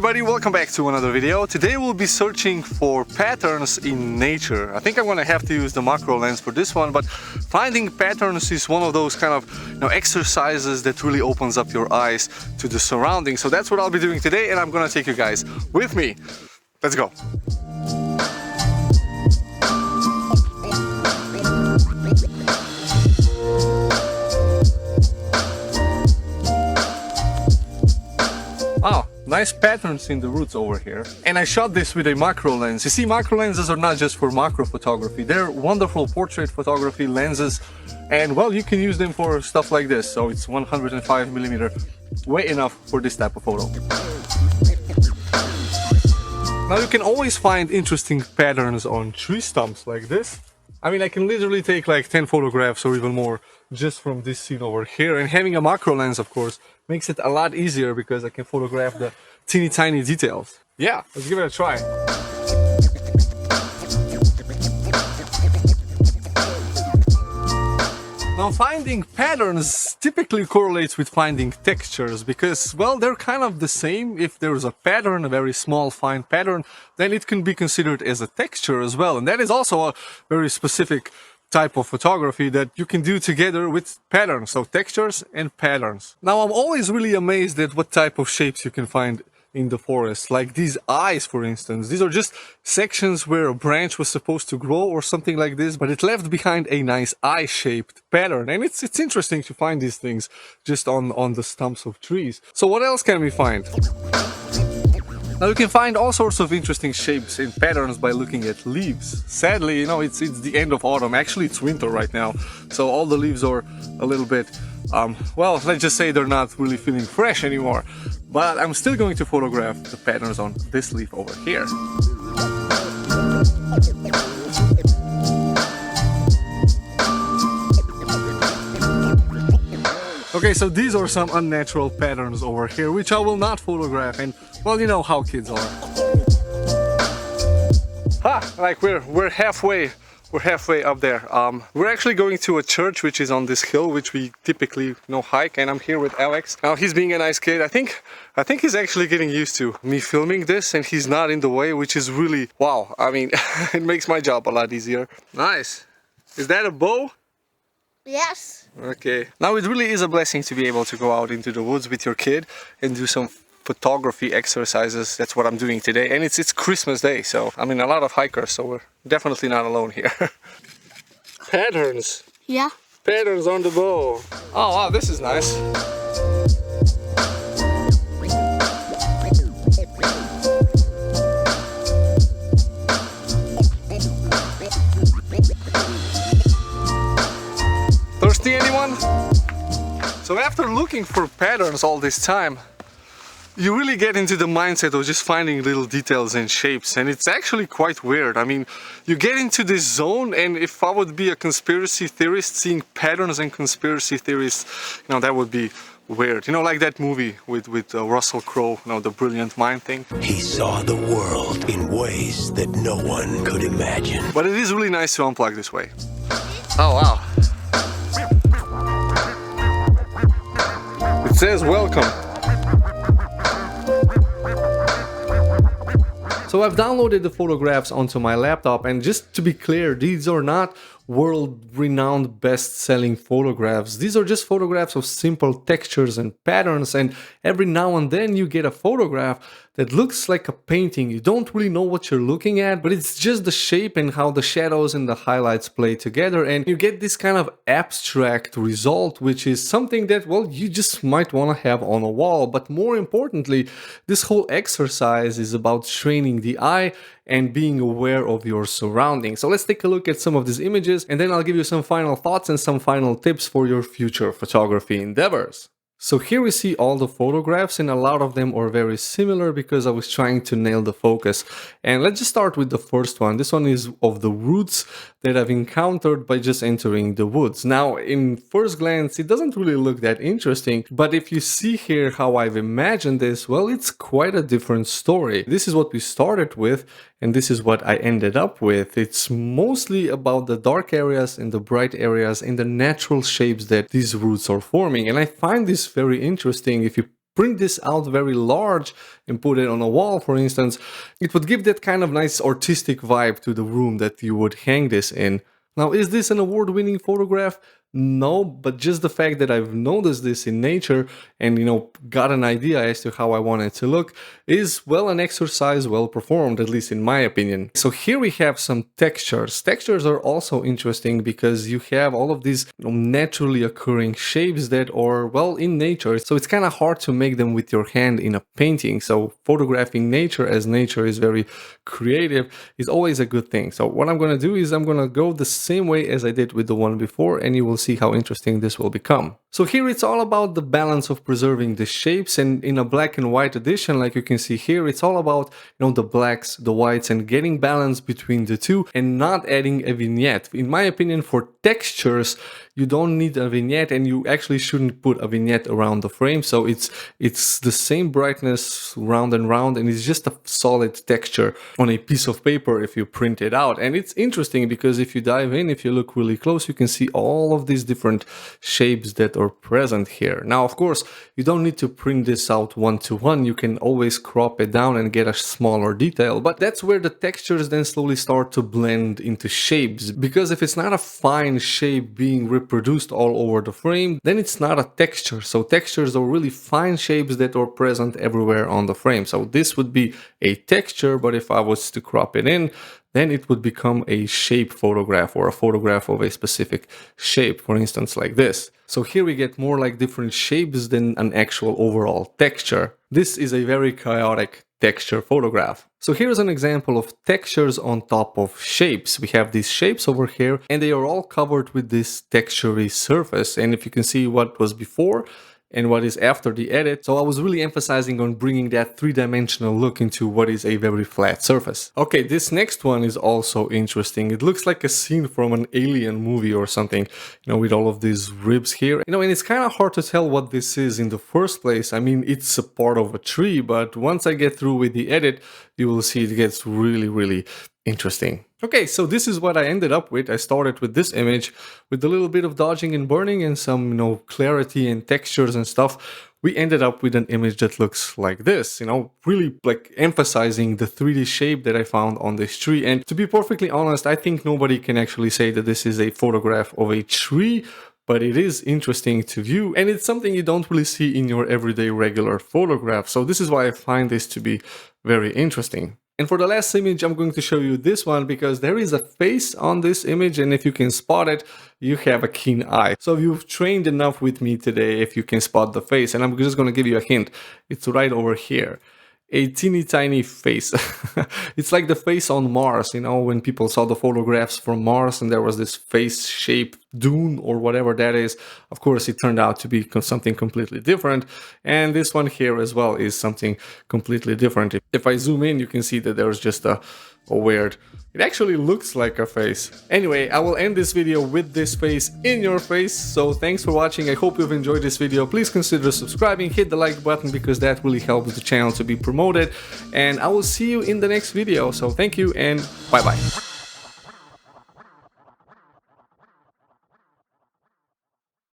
everybody, welcome back to another video. Today we'll be searching for patterns in nature. I think I'm gonna have to use the macro lens for this one, but finding patterns is one of those kind of exercises that really opens up your eyes to the surroundings. So that's what I'll be doing today, and I'm gonna take you guys with me. Let's go. Wow, nice patterns in the roots over here. And I shot this with a macro lens. You see, macro lenses are not just for macro photography. They're wonderful portrait photography lenses. And well, you can use them for stuff like this. So it's 105mm, way enough for this type of photo. Now you can always find interesting patterns on tree stumps like this. I mean, I can literally take like 10 photographs or even more just from this scene over here. And having a macro lens, of course, makes it a lot easier because I can photograph the teeny tiny details. Yeah, let's give it a try. Now, finding patterns typically correlates with finding textures because, well, they're kind of the same. If there's a pattern, a very small, fine pattern, then it can be considered as a texture as well. And that is also a very specific type of photography that you can do together with patterns. So textures and patterns. Now, I'm always really amazed at what type of shapes you can find in the forest, like these eyes, for instance. These are just sections where a branch was supposed to grow or something like this, but it left behind a nice eye-shaped pattern. And it's interesting to find these things just on the stumps of trees. So what else can we find? Now you can find all sorts of interesting shapes and patterns by looking at leaves. Sadly, you know, it's the end of autumn. Actually, it's winter right now, so all the leaves are a little bit, well, let's just say they're not really feeling fresh anymore. But I'm still going to photograph the patterns on this leaf over here. Okay, so these are some unnatural patterns over here, which I will not photograph, and well, you know how kids are. Like we're halfway up there. We're actually going to a church which is on this hill, which we typically hike, and I'm here with Alex. Now he's being a nice kid. I think he's actually getting used to me filming this, and he's not in the way, which is really wow. I mean, it makes my job a lot easier. Nice. Is that a bow? Yes. Okay. Now it really is a blessing to be able to go out into the woods with your kid and do some photography exercises. That's what I'm doing today, and it's Christmas Day, so I mean a lot of hikers, so we're definitely not alone here. Patterns. Yeah. Patterns on the bow. Oh wow, this is nice. Thirsty, anyone? So after looking for patterns all this time, you really get into the mindset of just finding little details and shapes, and it's actually quite weird. I mean, you get into this zone, and if I would be a conspiracy theorist, seeing patterns and conspiracy theories, that would be weird. Like that movie with Russell Crowe, the brilliant mind thing. He saw the world in ways that no one could imagine. But it is really nice to unplug this way. Oh wow. It says welcome. So I've downloaded the photographs onto my laptop, and just to be clear, these are not world-renowned best-selling photographs. These are just photographs of simple textures and patterns, and every now and then you get a photograph that looks like a painting. You don't really know what you're looking at, but it's just the shape and how the shadows and the highlights play together, and you get this kind of abstract result, which is something that, well, you just might want to have on a wall. But more importantly, this whole exercise is about training the eye and being aware of your surroundings. So let's take a look at some of these images, and then I'll give you some final thoughts and some final tips for your future photography endeavors. So here we see all the photographs, and a lot of them are very similar because I was trying to nail the focus. And let's just start with the first one. This one is of the roots that I've encountered by just entering the woods. Now, in first glance, it doesn't really look that interesting, but if you see here how I've imagined this, well, it's quite a different story. This is what we started with, and this is what I ended up with. It's mostly about the dark areas and the bright areas and the natural shapes that these roots are forming. And I find this very interesting if you print this out very large and put it on a wall, for instance, it would give that kind of nice artistic vibe to the room that you would hang this in. Now, is this an award-winning photograph? No, but just the fact that I've noticed this in nature and, got an idea as to how I want it to look is, well, an exercise well performed, at least in my opinion. So here we have some textures. Textures are also interesting because you have all of these naturally occurring shapes that are, well, in nature. So it's kind of hard to make them with your hand in a painting. So photographing nature, as nature is very creative, is always a good thing. So what I'm going to do is I'm going to go the same way as I did with the one before, and you will see how interesting this will become. So here it's all about the balance of preserving the shapes, and in a black and white edition, like you can see here, it's all about the blacks, the whites, and getting balance between the two and not adding a vignette. In my opinion, for textures, you don't need a vignette, and you actually shouldn't put a vignette around the frame. So it's the same brightness round and round, and it's just a solid texture on a piece of paper if you print it out. And it's interesting because if you dive in, if you look really close, you can see all of these different shapes that are present here. Now, of course, you don't need to print this out one-to-one. You can always crop it down and get a smaller detail, but that's where the textures then slowly start to blend into shapes, because if it's not a fine shape being reproduced all over the frame, then it's not a texture. So textures are really fine shapes that are present everywhere on the frame. So this would be a texture, but if I was to crop it in, then it would become a shape photograph, or a photograph of a specific shape, for instance, like this. So here we get more like different shapes than an actual overall texture. This is a very chaotic texture photograph. So here's an example of textures on top of shapes. We have these shapes over here, and they are all covered with this textury surface. And if you can see what was before and what is after the edit. So I was really emphasizing on bringing that three-dimensional look into what is a very flat surface. Okay, this next one is also interesting. It looks like a scene from an alien movie or something, with all of these ribs here. And it's kind of hard to tell what this is in the first place. I mean, it's a part of a tree, but once I get through with the edit, you will see it gets really, really interesting. Okay, so this is what I ended up with. I started with this image with a little bit of dodging and burning and some, clarity and textures and stuff. We ended up with an image that looks like this, really like emphasizing the 3D shape that I found on this tree. And to be perfectly honest, I think nobody can actually say that this is a photograph of a tree, but it is interesting to view, and it's something you don't really see in your everyday regular photograph. So this is why I find this to be very interesting. And for the last image, I'm going to show you this one because there is a face on this image, and if you can spot it, you have a keen eye. So you've trained enough with me today if you can spot the face, and I'm just going to give you a hint. It's right over here. A teeny tiny face. It's like the face on Mars, when people saw the photographs from Mars and there was this face-shaped dune or whatever that is. Of course, it turned out to be something completely different. And this one here as well is something completely different. If I zoom in, you can see that there's just a weird... It actually looks like a face. Anyway, I will end this video with this face in your face. So thanks for watching. I hope you've enjoyed this video. Please consider subscribing, hit the like button because that really helps the channel to be promoted. And I will see you in the next video. So thank you and bye-bye.